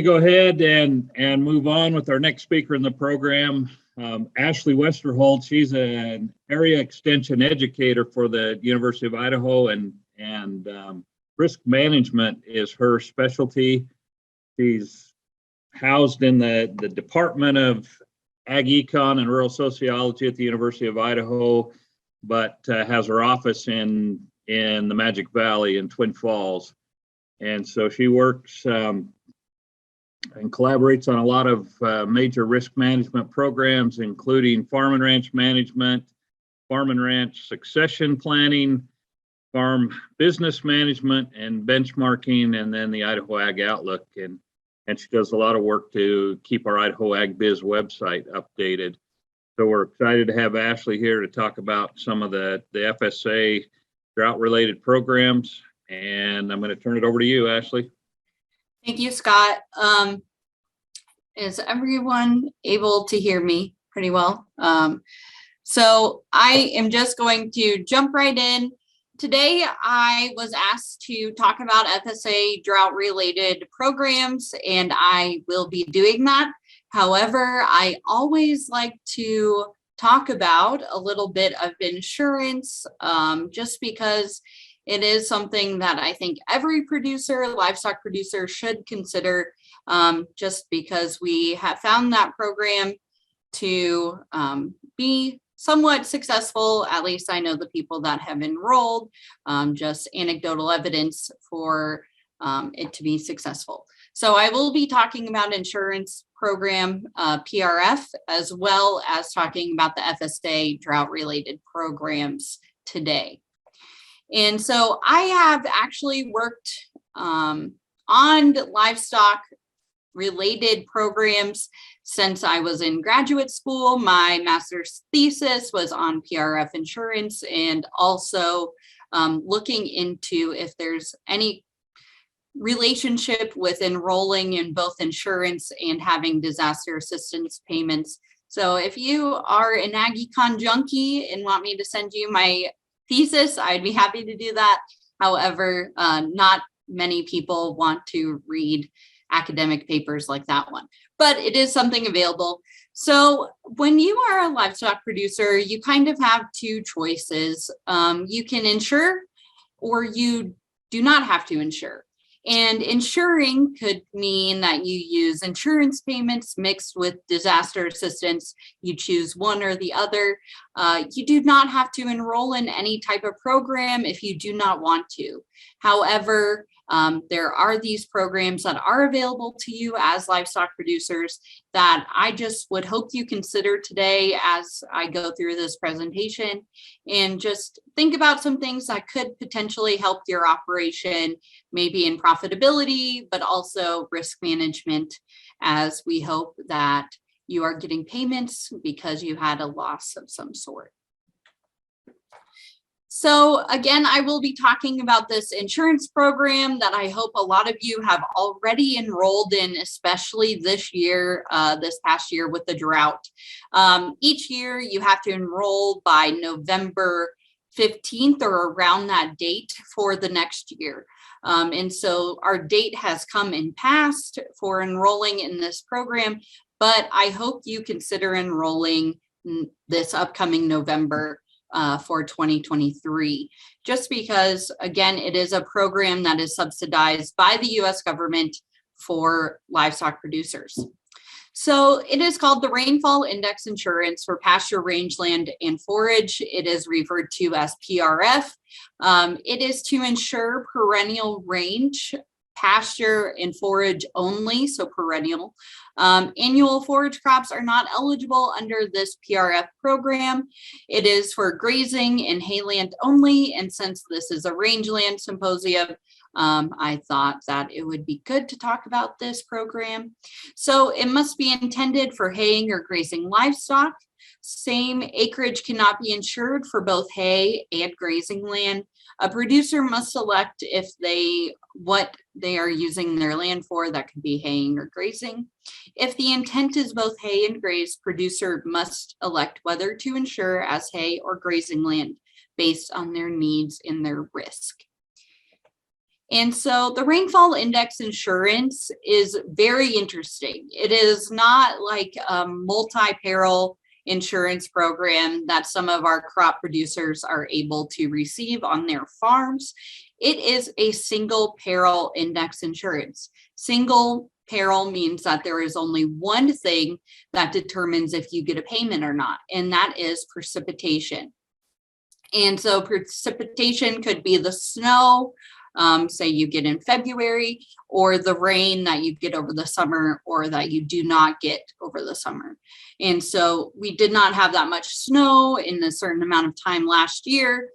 Go ahead and move on with our next speaker in the program, Ashlee Westerhold. She's an area extension educator for the University of Idaho, and risk management is her specialty. She's housed in the Department of Ag Econ and Rural Sociology at the University of Idaho, but has her office in the Magic Valley in Twin Falls. And so she works and collaborates on a lot of major risk management programs, including farm and ranch management, farm and ranch succession planning, farm business management and benchmarking, and then the Idaho Ag Outlook. And she does a lot of work to keep our Idaho Ag Biz website updated. So we're excited to have Ashlee here to talk about some of the FSA drought-related programs. And I'm going to turn it over to you, Ashlee. Thank you, Scott. Is everyone able to hear me pretty well? So I am just going to jump right in. Today, I was asked to talk about FSA drought-related programs, and I will be doing that. However, I always like to talk about a little bit of insurance, just because it is something that I think every producer, livestock producer, should consider, just because we have found that program to be somewhat successful. At least I know the people that have enrolled, just anecdotal evidence for it to be successful. So I will be talking about insurance program, PRF, as well as talking about the FSA drought-related programs today. And so I have actually worked on livestock related programs since I was in graduate school. My master's thesis was on PRF insurance, and also looking into if there's any relationship with enrolling in both insurance and having disaster assistance payments. So if you are an Ag Econ junkie and want me to send you my thesis, I'd be happy to do that. However, not many people want to read academic papers like that one, but it is something available. So when you are a livestock producer, you kind of have two choices. You can insure, or you do not have to insure. And insuring could mean that you use insurance payments mixed with disaster assistance. You choose one or the other. You do not have to enroll in any type of program if you do not want to. However, there are these programs that are available to you as livestock producers that I just would hope you consider today as I go through this presentation, and just think about some things that could potentially help your operation, maybe in profitability, but also risk management, as we hope that you are getting payments because you had a loss of some sort. So again, I will be talking about this insurance program that I hope a lot of you have already enrolled in, especially this year, this past year with the drought. Each year you have to enroll by November 15th or around that date for the next year. And so our date has come and passed for enrolling in this program, but I hope you consider enrolling this upcoming November for 2023, just because, again, it is a program that is subsidized by the US government for livestock producers. So it is called the Rainfall Index Insurance for Pasture, Rangeland, and Forage. It is referred to as PRF. It is to insure perennial range, pasture, and forage only, so perennial. Annual forage crops are not eligible under this PRF program. It is for grazing and hayland only, and since this is a rangeland symposium, I thought that it would be good to talk about this program. So it must be intended for haying or grazing livestock. Same acreage cannot be insured for both hay and grazing land. A producer must select what they are using their land for. That could be haying or grazing. If the intent is both hay and graze, producer must elect whether to insure as hay or grazing land based on their needs and their risk. And so the rainfall index insurance is very interesting. It is not like a multi-peril insurance program that some of our crop producers are able to receive on their farms. It is a single peril index insurance. Single peril means that there is only one thing that determines if you get a payment or not, and that is precipitation. And so precipitation could be the snow, say you get in February, or the rain that you get over the summer or that you do not get over the summer. And so we did not have that much snow in a certain amount of time last year,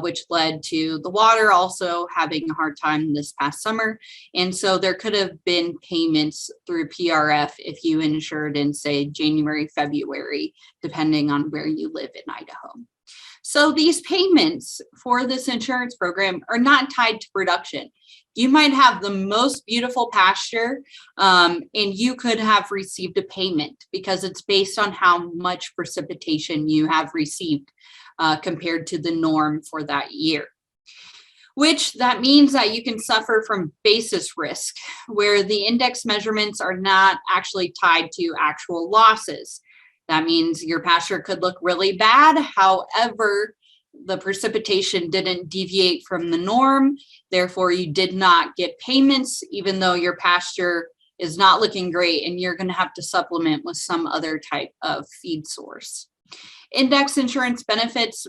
which led to the water also having a hard time this past summer. And so there could have been payments through PRF if you insured in, say, January, February, depending on where you live in Idaho. So these payments for this insurance program are not tied to production. You might have the most beautiful pasture and you could have received a payment because it's based on how much precipitation you have received compared to the norm for that year. Which that means that you can suffer from basis risk, where the index measurements are not actually tied to actual losses. That means your pasture could look really bad. However, the precipitation didn't deviate from the norm. Therefore, you did not get payments, even though your pasture is not looking great and you're going to have to supplement with some other type of feed source. Index insurance benefits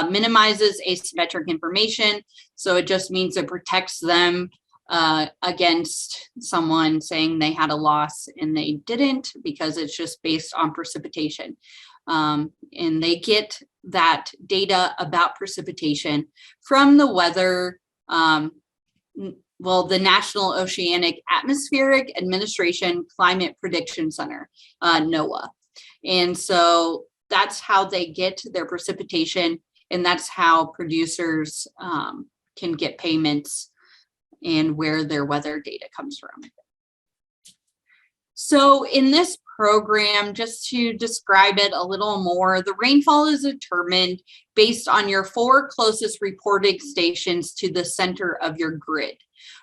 minimizes asymmetric information. So it just means it protects them against someone saying they had a loss and they didn't, because it's just based on precipitation. And they get that data about precipitation from the weather, the National Oceanic Atmospheric Administration Climate Prediction Center, NOAA. And so that's how they get their precipitation, and that's how producers can get payments and where their weather data comes from. So in this program, just to describe it a little more, the rainfall is determined based on your 4 closest reporting stations to the center of your grid.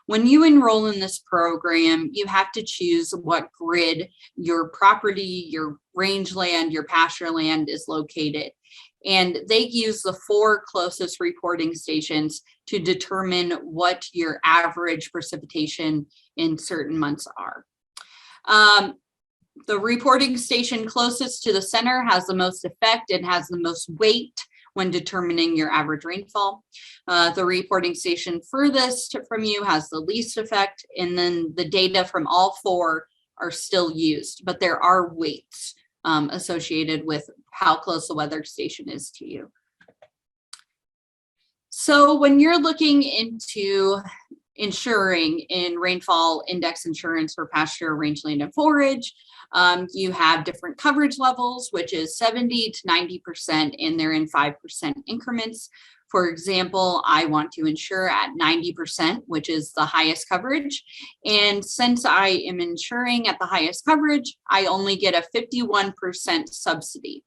When you enroll in this program, you have to choose what grid your property, your rangeland, your pasture land is located. And they use the 4 closest reporting stations to determine what your average precipitation in certain months are. The reporting station closest to the center has the most effect and has the most weight when determining your average rainfall. The reporting station furthest from you has the least effect, and then the data from all 4 are still used, but there are weights associated with how close the weather station is to you. So when you're looking into insuring in rainfall index insurance for pasture, rangeland, and forage, you have different coverage levels, which is 70 to 90%, and they're in 5% increments. For example, I want to insure at 90%, which is the highest coverage. And since I am insuring at the highest coverage, I only get a 51% subsidy.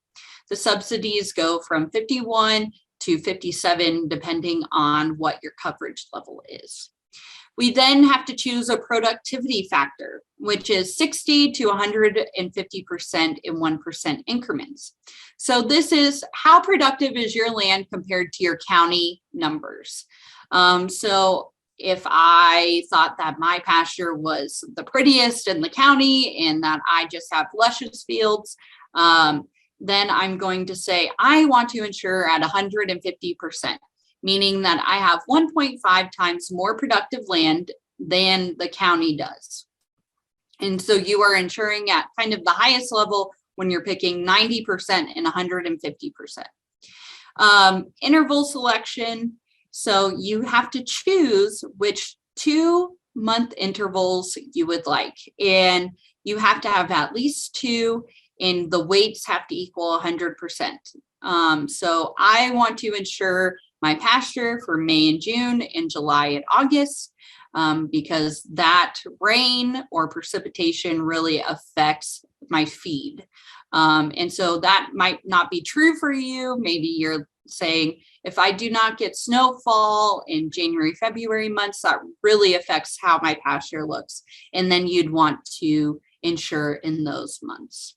The subsidies go from 51 to 57, depending on what your coverage level is. We then have to choose a productivity factor, which is 60 to 150% in 1% increments. So this is how productive is your land compared to your county numbers. So if I thought that my pasture was the prettiest in the county and that I just have luscious fields, then I'm going to say I want to insure at 150%. Meaning that I have 1.5 times more productive land than the county does. And so you are insuring at kind of the highest level when you're picking 90% and 150%. Interval selection. So you have to choose which 2-month intervals you would like. And you have to have at least 2, and the weights have to equal 100%. So I want to insure my pasture for May and June and July and August, because that rain or precipitation really affects my feed. And so that might not be true for you. Maybe you're saying, if I do not get snowfall in January, February months, that really affects how my pasture looks. And then you'd want to insure in those months.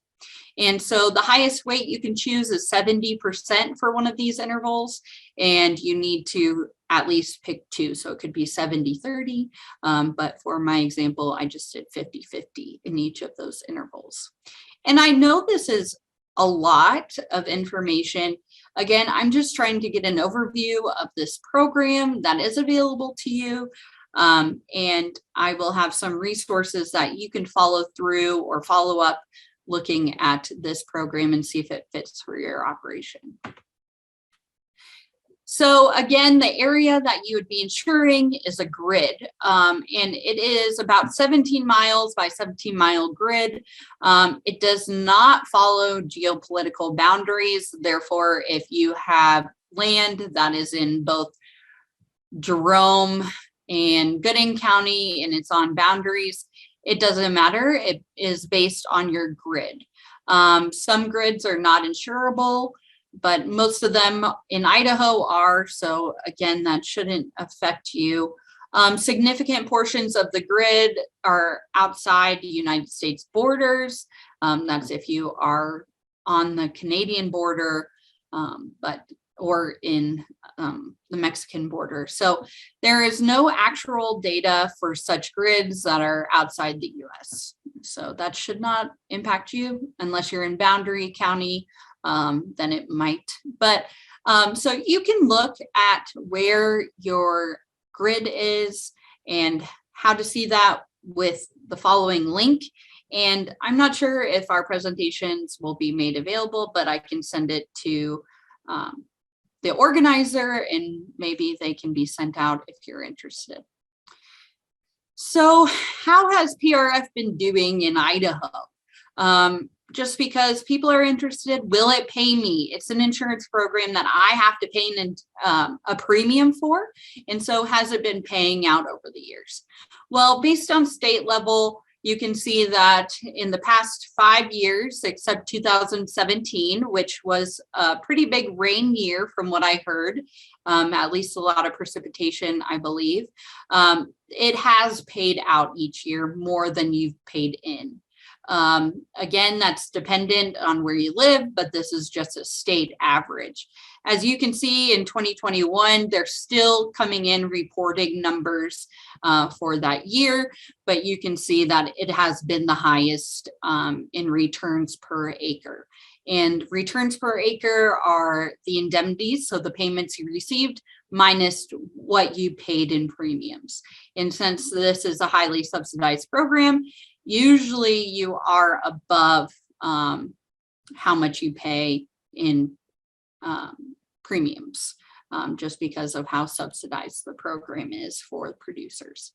And so the highest weight you can choose is 70% for one of these intervals, and you need to at least pick two. So it could be 70-30, but for my example, I just did 50-50 in each of those intervals. And I know this is a lot of information. Again, I'm just trying to get an overview of this program that is available to you. And I will have some resources that you can follow through or follow up looking at this program and see if it fits for your operation. So again, the area that you would be insuring is a grid, and it is about 17 miles by 17-mile grid. It does not follow geopolitical boundaries. Therefore, if you have land that is in both Jerome and Gooding County and it's on boundaries, it doesn't matter. It is based on your grid. Some grids are not insurable, but most of them in Idaho are. So again, that shouldn't affect you. Significant portions of the grid are outside the United States borders. That's if you are on the Canadian border, or in the Mexican border. So there is no actual data for such grids that are outside the US. So that should not impact you unless you're in boundary county, then it might. But so you can look at where your grid is and how to see that with the following link. And I'm not sure if our presentations will be made available, but I can send it to the organizer and maybe they can be sent out if you're interested. So how has PRF been doing in Idaho? Just because people are interested, will it pay me? It's an insurance program that I have to pay a premium for. And so has it been paying out over the years? Well, based on state level, you can see that in the past 5 years, except 2017, which was a pretty big rain year from what I heard, at least a lot of precipitation, I believe, it has paid out each year more than you've paid in. Again, that's dependent on where you live, but this is just a state average. As you can see in 2021, they're still coming in reporting numbers for that year, but you can see that it has been the highest in returns per acre. And returns per acre are the indemnities, so the payments you received minus what you paid in premiums. And since this is a highly subsidized program, usually you are above how much you pay in premiums, just because of how subsidized the program is for producers.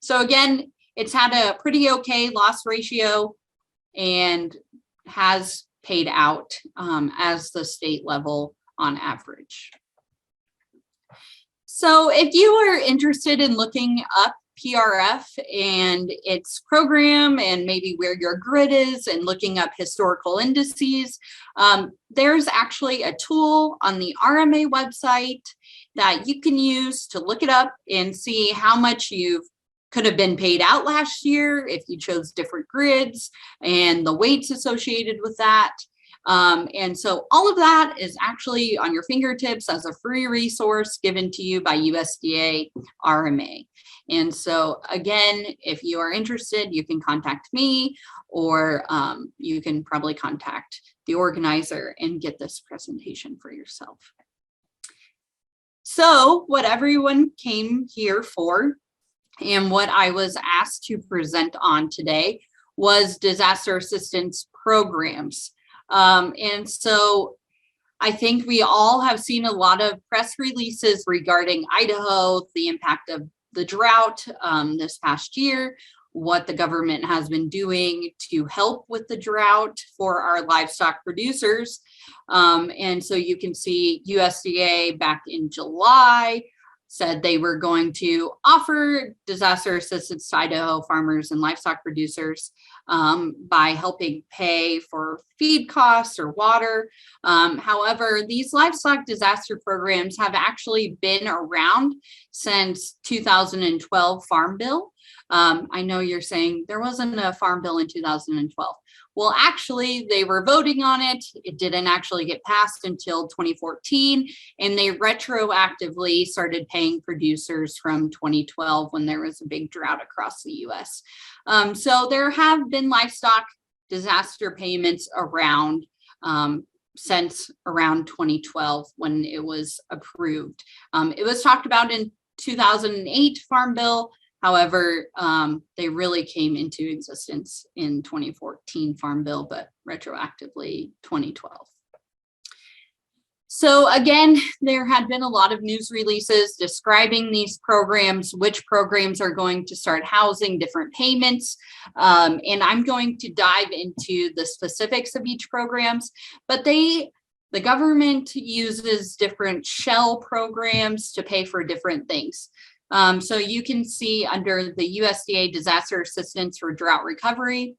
So again, it's had a pretty okay loss ratio and has paid out as the state level on average. So if you are interested in looking up PRF and its program and maybe where your grid is and looking up historical indices, there's actually a tool on the RMA website that you can use to look it up and see how much you could have been paid out last year if you chose different grids and the weights associated with that. And so all of that is actually on your fingertips as a free resource given to you by USDA RMA. And so again, if you are interested, you can contact me, or you can probably contact the organizer and get this presentation for yourself. So what everyone came here for and what I was asked to present on today was disaster assistance programs. And so I think we all have seen a lot of press releases regarding Idaho, the impact of the drought this past year, what the government has been doing to help with the drought for our livestock producers. And so you can see USDA back in July said they were going to offer disaster assistance to Idaho farmers and livestock producers by helping pay for feed costs or water. However, these livestock disaster programs have actually been around since 2012 Farm Bill. I know you're saying there wasn't a Farm Bill in 2012. Well, actually, they were voting on it. It didn't actually get passed until 2014, and they retroactively started paying producers from 2012 when there was a big drought across the U.S. So there have been livestock disaster payments around since around 2012 when it was approved. It was talked about in 2008 Farm Bill. However, they really came into existence in 2014 Farm Bill, but retroactively 2012. So again, there had been a lot of news releases describing these programs, which programs are going to start housing different payments. And I'm going to dive into the specifics of each programs, but the government uses different shell programs to pay for different things. So you can see under the USDA Disaster Assistance for Drought Recovery,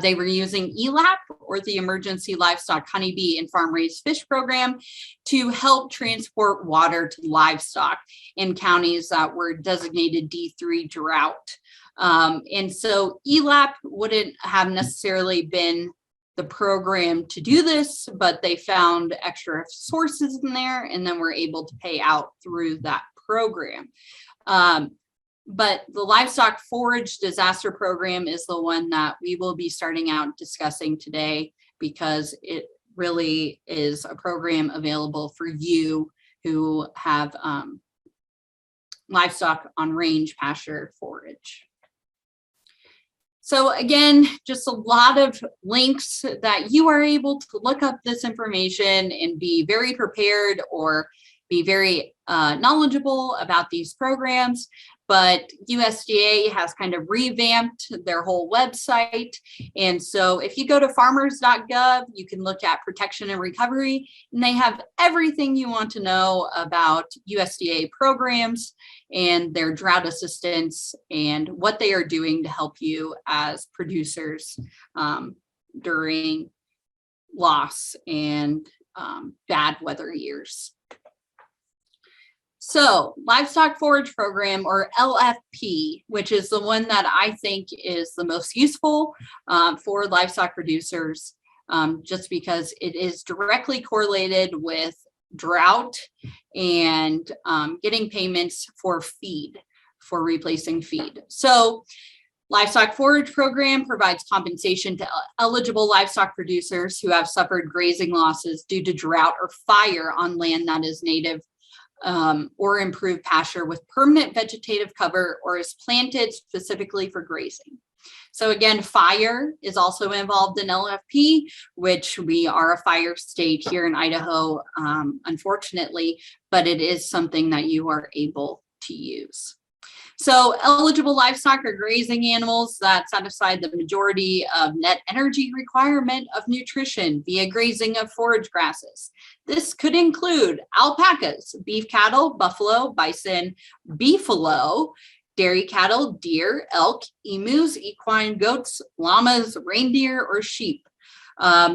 they were using ELAP, or the Emergency Livestock Honeybee and Farm Raised Fish Program, to help transport water to livestock in counties that were designated D3 drought. And so ELAP wouldn't have necessarily been the program to do this, but they found extra sources in there and then were able to pay out through that program. But the Livestock Forage Disaster Program is the one that we will be starting out discussing today, because it really is a program available for you who have livestock on range, pasture, forage. So again, just a lot of links that you are able to look up this information and be very prepared or be very knowledgeable about these programs. But USDA has kind of revamped their whole website. And so if you go to farmers.gov, you can look at protection and recovery, and they have everything you want to know about USDA programs and their drought assistance and what they are doing to help you as producers during loss and bad weather years. So Livestock Forage Program, or LFP, which is the one that I think is the most useful for livestock producers, just because it is directly correlated with drought and getting payments for feed, for replacing feed. So Livestock Forage Program provides compensation to eligible livestock producers who have suffered grazing losses due to drought or fire on land that is native or improved pasture with permanent vegetative cover or is planted specifically for grazing. So again, fire is also involved in LFP, which we are a fire state here in Idaho, unfortunately, but it is something that you are able to use. So eligible livestock are grazing animals that satisfy the majority of net energy requirement of nutrition via grazing of forage grasses. This could include alpacas, beef cattle, buffalo, bison, beefalo, dairy cattle, deer, elk, emus, equine goats, llamas, reindeer, or sheep.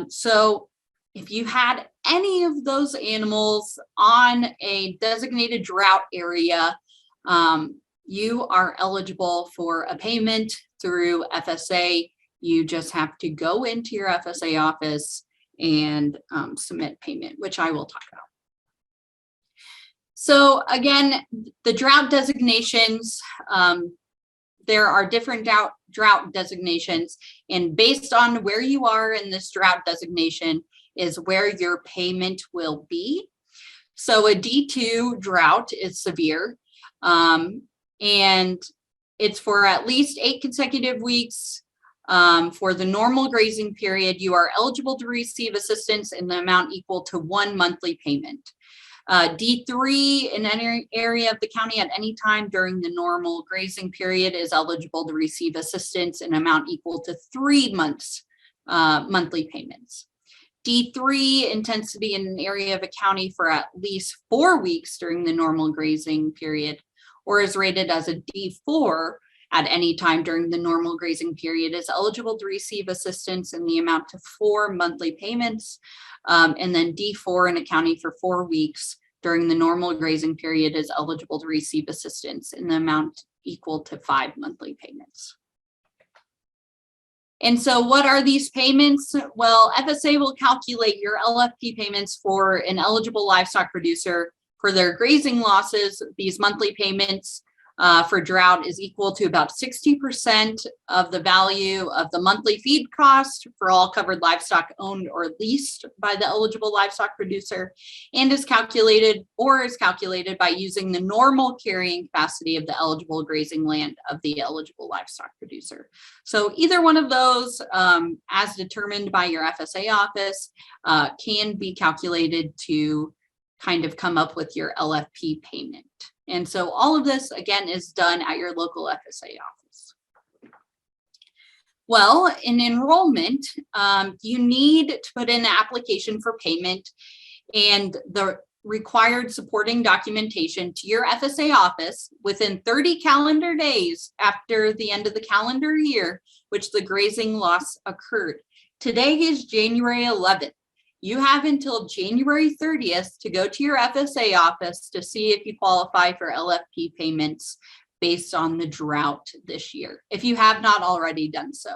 So if you had any of those animals on a designated drought area, you are eligible for a payment through FSA. You just have to go into your FSA office and submit payment, which I will talk about. So again, the drought designations, there are different drought designations, and based on where you are in this drought designation is where your payment will be. So a D2 drought is severe. And it's for at least 8 consecutive weeks. For the normal grazing period, you are eligible to receive assistance in the amount equal to 1 monthly payment. D3 in any area of the county at any time during the normal grazing period is eligible to receive assistance in amount equal to 3 months monthly payments. D3 intends to be in an area of a county for at least 4 weeks during the normal grazing period, or is rated as a D4 at any time during the normal grazing period, is eligible to receive assistance in the amount of 4 monthly payments. And then D4 in a county for 4 weeks during the normal grazing period is eligible to receive assistance in the amount equal to 5 monthly payments. And so what are these payments? Well, FSA will calculate your LFP payments for an eligible livestock producer for their grazing losses. These monthly payments for drought is equal to about 60% of the value of the monthly feed cost for all covered livestock owned or leased by the eligible livestock producer, and is calculated by using the normal carrying capacity of the eligible grazing land of the eligible livestock producer. So either one of those, as determined by your FSA office, can be calculated to kind of come up with your LFP payment. And so all of this, again, is done at your local FSA office. Well, in enrollment, you need to put in an application for payment and the required supporting documentation to your FSA office within 30 calendar days after the end of the calendar year, which the grazing loss occurred. Today is January 11th. You have until January 30th to go to your FSA office to see if you qualify for LFP payments based on the drought this year, if you have not already done so.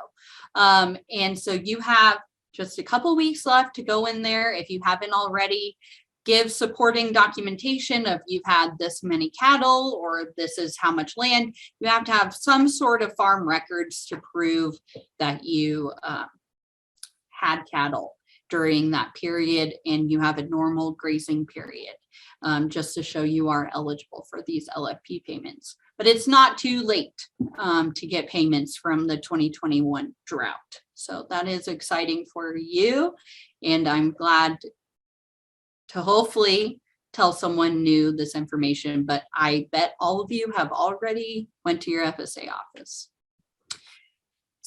And so you have just a couple weeks left to go in there. If you haven't already, give supporting documentation of you've had this many cattle or this is how much land. You have to have some sort of farm records to prove that you had cattle during that period and you have a normal grazing period, just to show you are eligible for these LFP payments. But it's not too late to get payments from the 2021 drought. So that is exciting for you. And I'm glad to hopefully tell someone new this information, but I bet all of you have already went to your FSA office.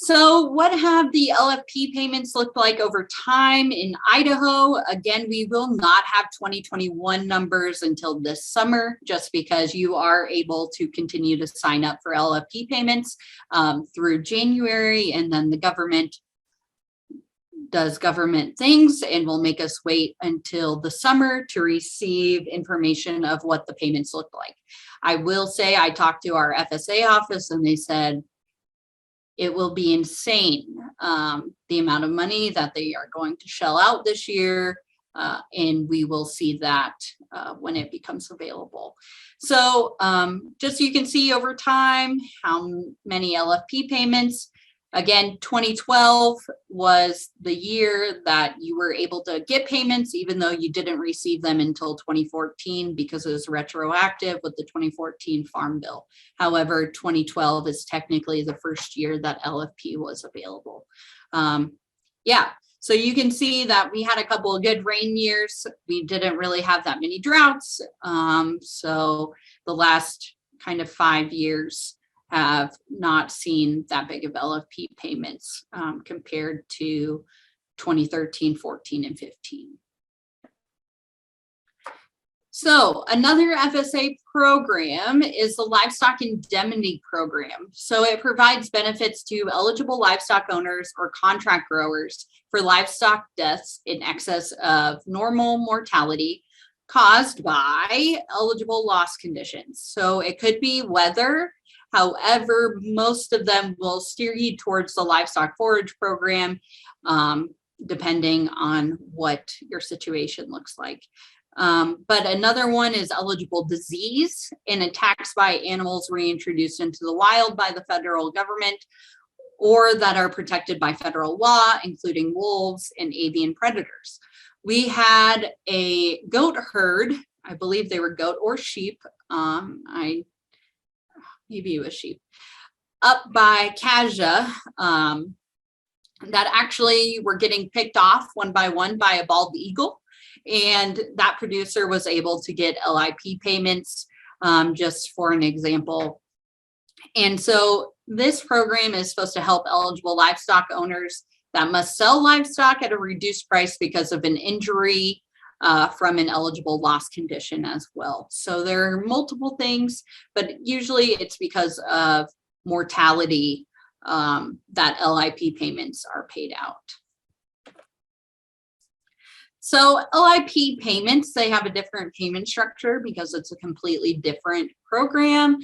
So what have the LFP payments looked like over time in Idaho? Again, we will not have 2021 numbers until this summer, just because you are able to continue to sign up for LFP payments through January, and then the government does government things and will make us wait until the summer to receive information of what the payments look like. I will say I talked to our FSA office and they said, it will be insane, the amount of money that they are going to shell out this year, and we will see that when it becomes available. So just so you can see over time how many LFP payments. Again, 2012 was the year that you were able to get payments, even though you didn't receive them until 2014 because it was retroactive with the 2014 Farm Bill. However, 2012 is technically the first year that LFP was available. Yeah, so you can see that we had a couple of good rain years. We didn't really have that many droughts. So the last kind of 5 years have not seen that big of LFP payments compared to 2013, 14, and 15. So another FSA program is the Livestock Indemnity Program. So it provides benefits to eligible livestock owners or contract growers for livestock deaths in excess of normal mortality caused by eligible loss conditions. So it could be weather. However, most of them will steer you towards the livestock forage program, depending on what your situation looks like. But another one is eligible disease and attacks by animals reintroduced into the wild by the federal government or that are protected by federal law, including wolves and avian predators. We had a goat herd, I believe they were goat or sheep. Maybe it was sheep, up by Kaja, that actually were getting picked off one by one by a bald eagle. And that producer was able to get LIP payments, just for an example. And so this program is supposed to help eligible livestock owners that must sell livestock at a reduced price because of an injury from an eligible loss condition as well. So there are multiple things, but usually it's because of mortality that LIP payments are paid out. So LIP payments, they have a different payment structure because it's a completely different program.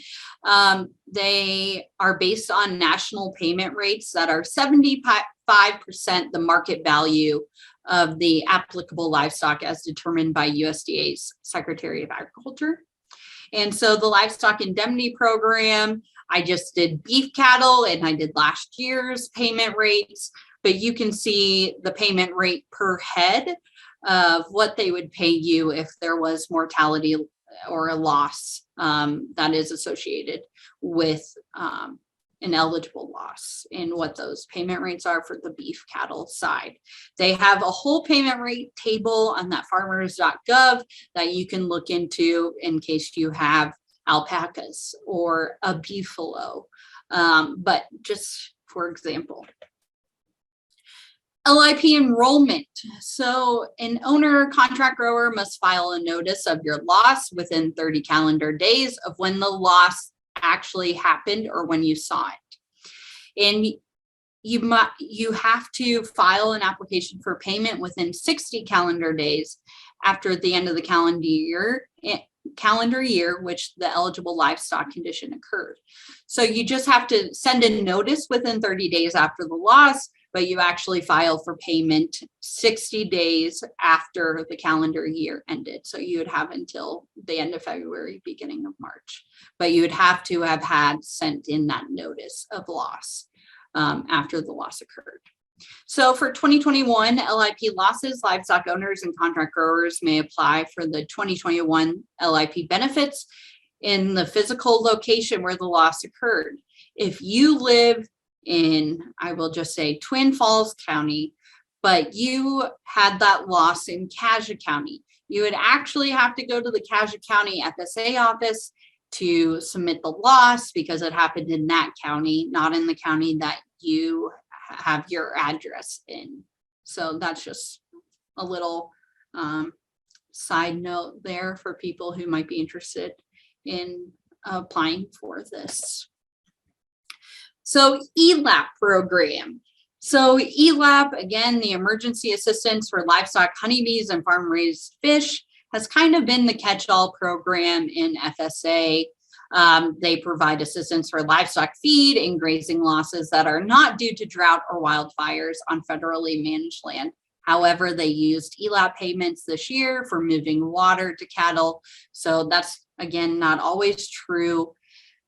They are based on national payment rates that are 75% the market value of the applicable livestock as determined by USDA's Secretary of Agriculture. And so the Livestock Indemnity Program, I just did beef cattle and I did last year's payment rates, but you can see the payment rate per head of what they would pay you if there was mortality or a loss that is associated with an eligible loss, and what those payment rates are for the beef cattle side. They have a whole payment rate table on that farmers.gov that you can look into in case you have alpacas or a beefalo, but just for example. LIP enrollment. So an owner contract grower must file a notice of your loss within 30 calendar days of when the loss actually happened or when you saw it. And you have to file an application for payment within 60 calendar days after the end of the calendar year, which the eligible livestock condition occurred. So you just have to send a notice within 30 days after the loss, but you actually file for payment 60 days after the calendar year ended. So you would have until the end of February, beginning of March, but you would have to have had sent in that notice of loss after the loss occurred. So for 2021 LIP losses, livestock owners and contract growers may apply for the 2021 LIP benefits in the physical location where the loss occurred. If you live in, I will just say Twin Falls County, but you had that loss in Cassia County, you would actually have to go to the Cassia County FSA office to submit the loss because it happened in that county, not in the county that you have your address in. So that's just a little side note there for people who might be interested in applying for this. So ELAP program. So ELAP, again, the Emergency Assistance for Livestock, Honeybees, and Farm-Raised Fish, has kind of been the catch-all program in FSA. They provide assistance for livestock feed and grazing losses that are not due to drought or wildfires on federally managed land. However, they used ELAP payments this year for moving water to cattle. So that's, again, not always true.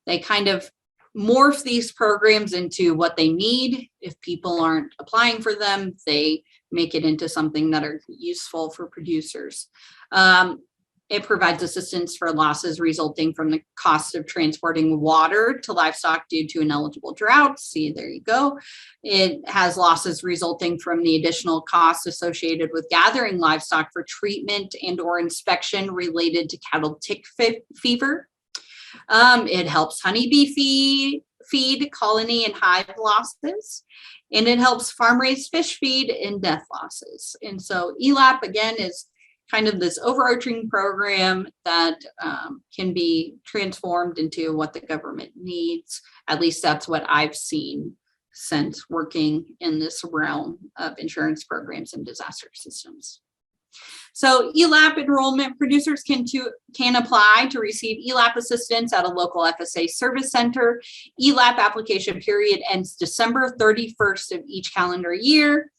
They kind of morph these programs into what they need. If people aren't applying for them, they make it into something that are useful for producers. It provides assistance for losses resulting from the cost of transporting water to livestock due to an eligible drought. See, there you go. It has losses resulting from the additional costs associated with gathering livestock for treatment and or inspection related to cattle tick fever. It helps honeybee feed, colony, and hive losses. And it helps farm-raised fish feed and death losses. And so ELAP, again, is kind of this overarching program that can be transformed into what the government needs. At least that's what I've seen since working in this realm of insurance programs and disaster systems. So ELAP enrollment, producers can apply to receive ELAP assistance at a local FSA service center. ELAP application period ends December 31st of each calendar year.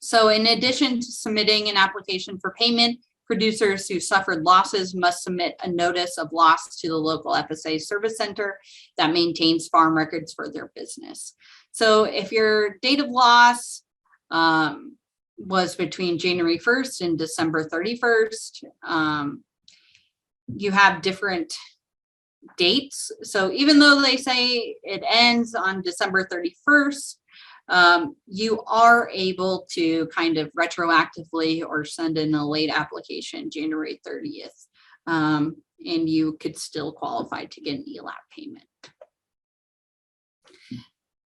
So in addition to submitting an application for payment, producers who suffered losses must submit a notice of loss to the local FSA service center that maintains farm records for their business. So if your date of loss was between January 1st and December 31st, you have different dates. So even though they say it ends on December 31st, you are able to kind of retroactively or send in a late application January 30th, and you could still qualify to get an ELAP payment.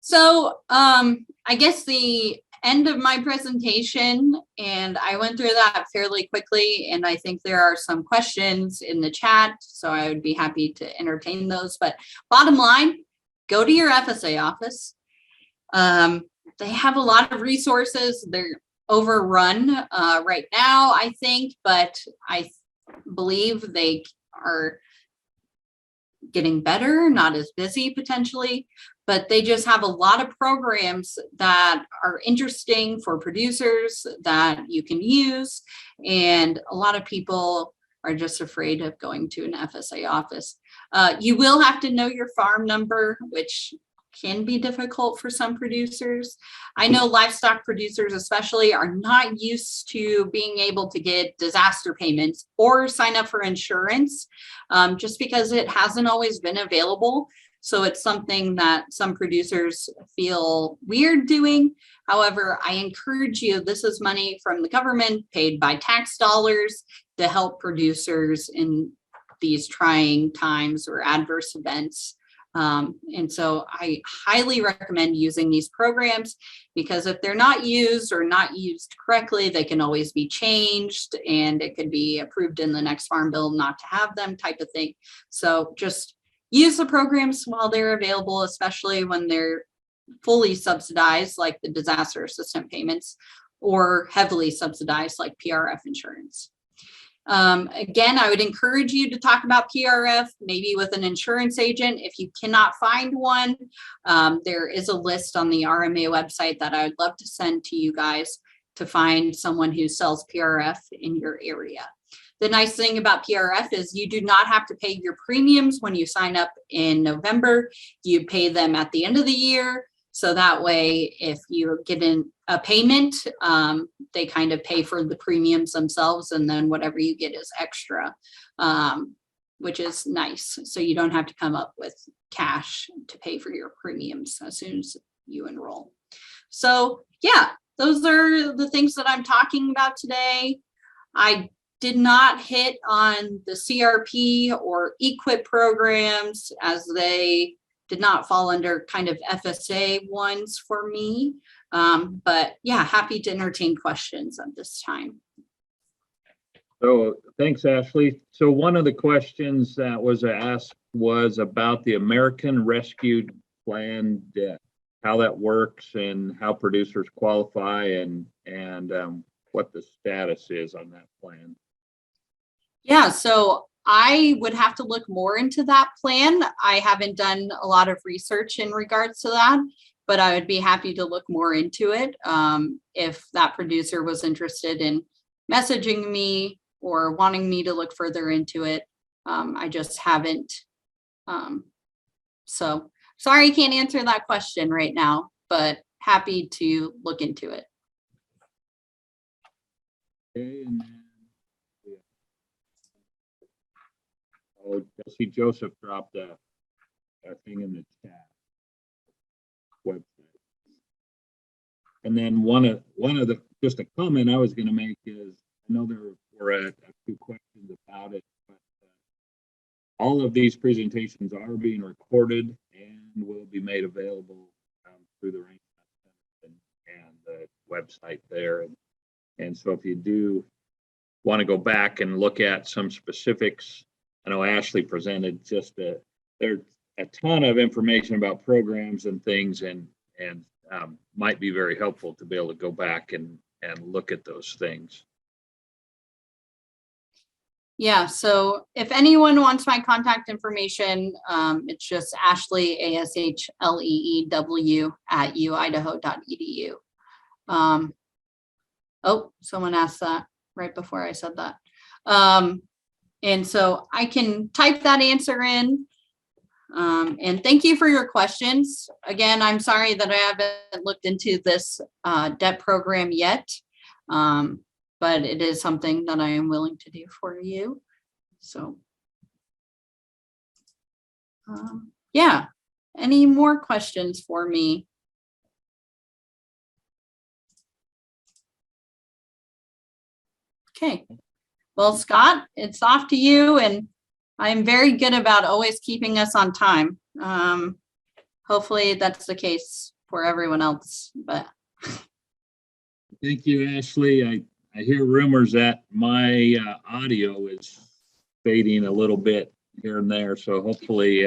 So I guess the end of my presentation, and I went through that fairly quickly, and I think there are some questions in the chat, so I would be happy to entertain those. But bottom line, go to your FSA office. They have a lot of resources. They're overrun right now, I think, but I believe they are getting better, not as busy potentially, but they just have a lot of programs that are interesting for producers that you can use. And a lot of people are just afraid of going to an FSA office. You will have to know your farm number, which can be difficult for some producers. I know livestock producers especially are not used to being able to get disaster payments or sign up for insurance just because it hasn't always been available. So it's something that some producers feel weird doing. However, I encourage you, this is money from the government paid by tax dollars to help producers in these trying times or adverse events. And so I highly recommend using these programs, because if they're not used or not used correctly, they can always be changed, and it could be approved in the next farm bill not to have them, type of thing. So just use the programs while they're available, especially when they're fully subsidized, like the disaster assistance payments, or heavily subsidized like PRF insurance. Again, I would encourage you to talk about PRF, maybe with an insurance agent. If you cannot find one, there is a list on the RMA website that I would love to send to you guys to find someone who sells PRF in your area. The nice thing about PRF is you do not have to pay your premiums when you sign up in November. You pay them at the end of the year. So that way, if you get in a payment, they kind of pay for the premiums themselves, and then whatever you get is extra, which is nice. So you don't have to come up with cash to pay for your premiums as soon as you enroll. So yeah, those are the things that I'm talking about today. I did not hit on the CRP or EQIP programs, as they did not fall under kind of FSA ones for me. But yeah, happy to entertain questions at this time. So thanks, Ashley. So one of the questions that was asked was about the American Rescue Plan debt, how that works and how producers qualify, and what the status is on that plan. Yeah, so I would have to look more into that plan. I haven't done a lot of research in regards to that, but I would be happy to look more into it if that producer was interested in messaging me or wanting me to look further into it. I just haven't. So sorry, I can't answer that question right now, but happy to look into it. Okay, and then, oh, I see Joseph dropped a thing in the chat website. And then one of the, just a comment I was going to make is, I know there were a few questions about it, but all of these presentations are being recorded and will be made available through the Rainfall and the website there. And so if you do want to go back and look at some specifics, I know Ashley presented just there's a ton of information about programs and things, and might be very helpful to be able to go back and look at those things. Yeah, so if anyone wants my contact information, it's just Ashlee, ASHLEEW @uidaho.edu. Oh, someone asked that right before I said that. And so I can type that answer in. And thank you for your questions. Again, I'm sorry that I haven't looked into this debt program yet, but it is something that I am willing to do for you. So, yeah, any more questions for me? Okay. Well, Scott, it's off to you, and I'm very good about always keeping us on time. Hopefully that's the case for everyone else, but Thank you, Ashley. I hear rumors that my audio is fading a little bit here and there, so hopefully